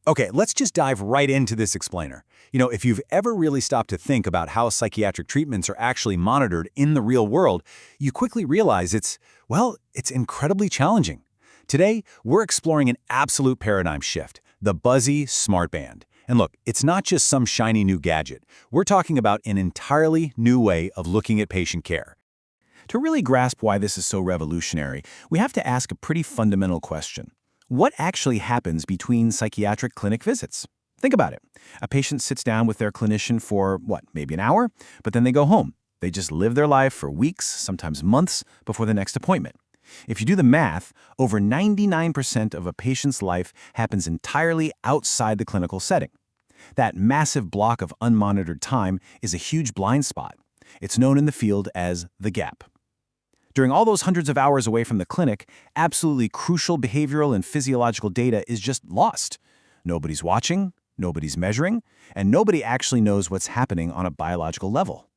Okay, let's just dive right into this explainer. If you've ever really stopped to think about how psychiatric treatments are actually monitored in the real world, you quickly realize it's incredibly challenging. Today, we're exploring an absolute paradigm shift, the Buzzy smartband. And look, it's not just some shiny new gadget. We're talking about an entirely new way of looking at patient care. To really grasp why this is so revolutionary, we have to ask a pretty fundamental question. What actually happens between psychiatric clinic visits? Think about it. A patient sits down with their clinician for, maybe an hour, but then they go home. They just live their life for weeks, sometimes months, before the next appointment. If you do the math, over 99% of a patient's life happens entirely outside the clinical setting. That massive block of unmonitored time is a huge blind spot. It's known in the field as the gap. During all those hundreds of hours away from the clinic, absolutely crucial behavioral and physiological data is just lost. Nobody's watching, nobody's measuring, and nobody actually knows what's happening on a biological level.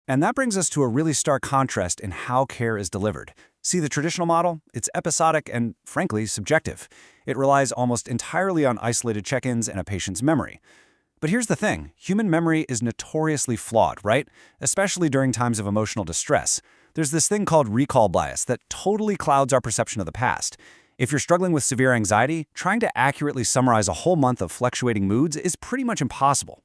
And that brings us to a really stark contrast in how care is delivered. See, the traditional model? It's episodic and, frankly, subjective. It relies almost entirely on isolated check-ins and a patient's memory. But here's the thing, human memory is notoriously flawed, right? Especially during times of emotional distress. There's this thing called recall bias that totally clouds our perception of the past. If you're struggling with severe anxiety, trying to accurately summarize a whole month of fluctuating moods is pretty much impossible.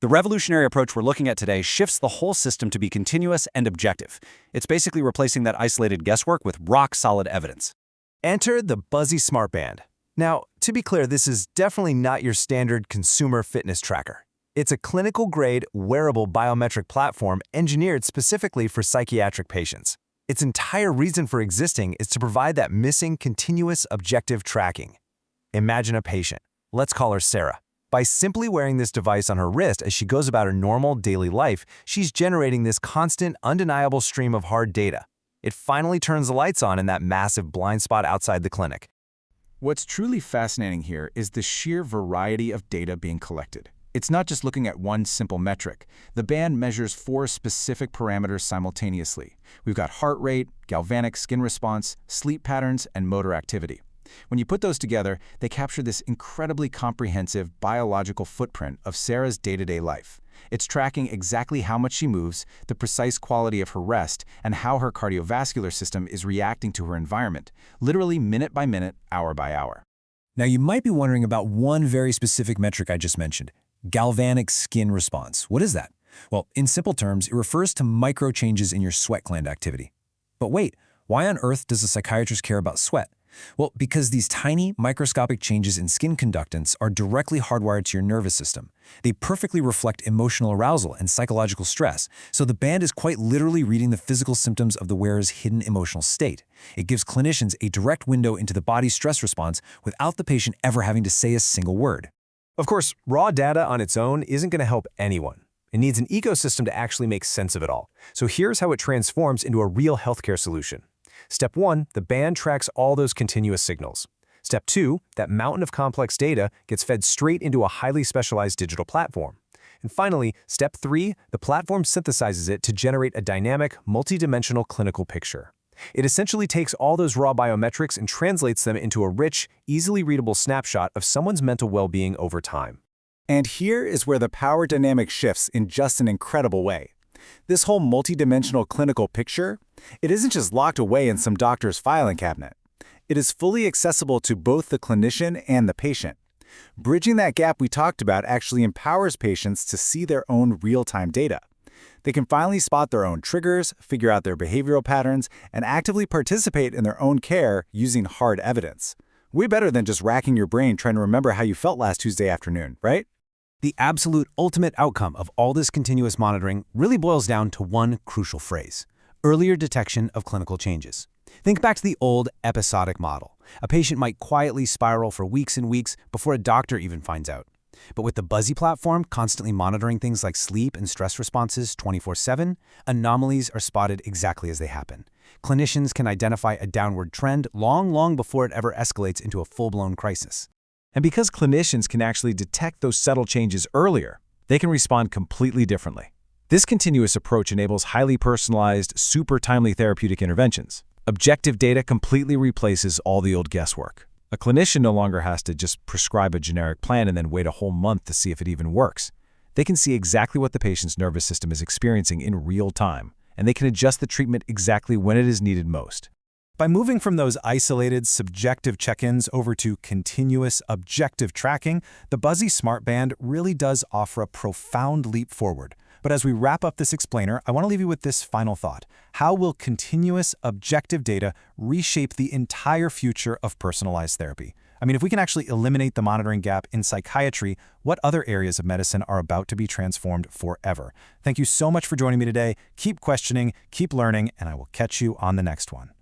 The revolutionary approach we're looking at today shifts the whole system to be continuous and objective. It's basically replacing that isolated guesswork with rock-solid evidence. Enter the Buzzy smartband. Now, to be clear, this is definitely not your standard consumer fitness tracker. It's a clinical-grade, wearable biometric platform engineered specifically for psychiatric patients. Its entire reason for existing is to provide that missing, continuous, objective tracking. Imagine a patient. Let's call her Sarah. By simply wearing this device on her wrist as she goes about her normal daily life, she's generating this constant, undeniable stream of hard data. It finally turns the lights on in that massive blind spot outside the clinic. What's truly fascinating here is the sheer variety of data being collected. It's not just looking at one simple metric. The band measures 4 specific parameters simultaneously. We've got heart rate, galvanic skin response, sleep patterns, and motor activity. When you put those together, they capture this incredibly comprehensive biological footprint of Sarah's day-to-day life. It's tracking exactly how much she moves, the precise quality of her rest, and how her cardiovascular system is reacting to her environment, literally minute by minute, hour by hour. Now, you might be wondering about one very specific metric I just mentioned. Galvanic skin response. What is that? Well, in simple terms, it refers to micro changes in your sweat gland activity. But wait, why on earth does a psychiatrist care about sweat? Well, because these tiny, microscopic changes in skin conductance are directly hardwired to your nervous system. They perfectly reflect emotional arousal and psychological stress, so the band is quite literally reading the physical symptoms of the wearer's hidden emotional state. It gives clinicians a direct window into the body's stress response without the patient ever having to say a single word. Of course, raw data on its own isn't going to help anyone. It needs an ecosystem to actually make sense of it all. So here's how it transforms into a real healthcare solution. Step 1, the band tracks all those continuous signals. Step 2, that mountain of complex data gets fed straight into a highly specialized digital platform. And finally, Step 3, the platform synthesizes it to generate a dynamic, multidimensional clinical picture. It essentially takes all those raw biometrics and translates them into a rich, easily readable snapshot of someone's mental well-being over time. And here is where the power dynamic shifts in just an incredible way. This whole multidimensional clinical picture, it isn't just locked away in some doctor's filing cabinet. It is fully accessible to both the clinician and the patient. Bridging that gap we talked about actually empowers patients to see their own real-time data. They can finally spot their own triggers, figure out their behavioral patterns, and actively participate in their own care using hard evidence. Way better than just racking your brain trying to remember how you felt last Tuesday afternoon, right? The absolute ultimate outcome of all this continuous monitoring really boils down to one crucial phrase: earlier detection of clinical changes. Think back to the old episodic model. A patient might quietly spiral for weeks and weeks before a doctor even finds out. But with the Buzzy platform constantly monitoring things like sleep and stress responses 24/7, anomalies are spotted exactly as they happen. Clinicians can identify a downward trend long before it ever escalates into a full-blown crisis. And because clinicians can actually detect those subtle changes earlier, they can respond completely differently. This continuous approach enables highly personalized, super timely therapeutic interventions. Objective data completely replaces all the old guesswork. A clinician no longer has to just prescribe a generic plan and then wait a whole month to see if it even works. They can see exactly what the patient's nervous system is experiencing in real time, and they can adjust the treatment exactly when it is needed most. By moving from those isolated, subjective check-ins over to continuous, objective tracking, the Buzzy smartband really does offer a profound leap forward. But as we wrap up this explainer, I want to leave you with this final thought. How will continuous, objective data reshape the entire future of personalized therapy? I mean, if we can actually eliminate the monitoring gap in psychiatry, what other areas of medicine are about to be transformed forever? Thank you so much for joining me today. Keep questioning, keep learning, and I will catch you on the next one.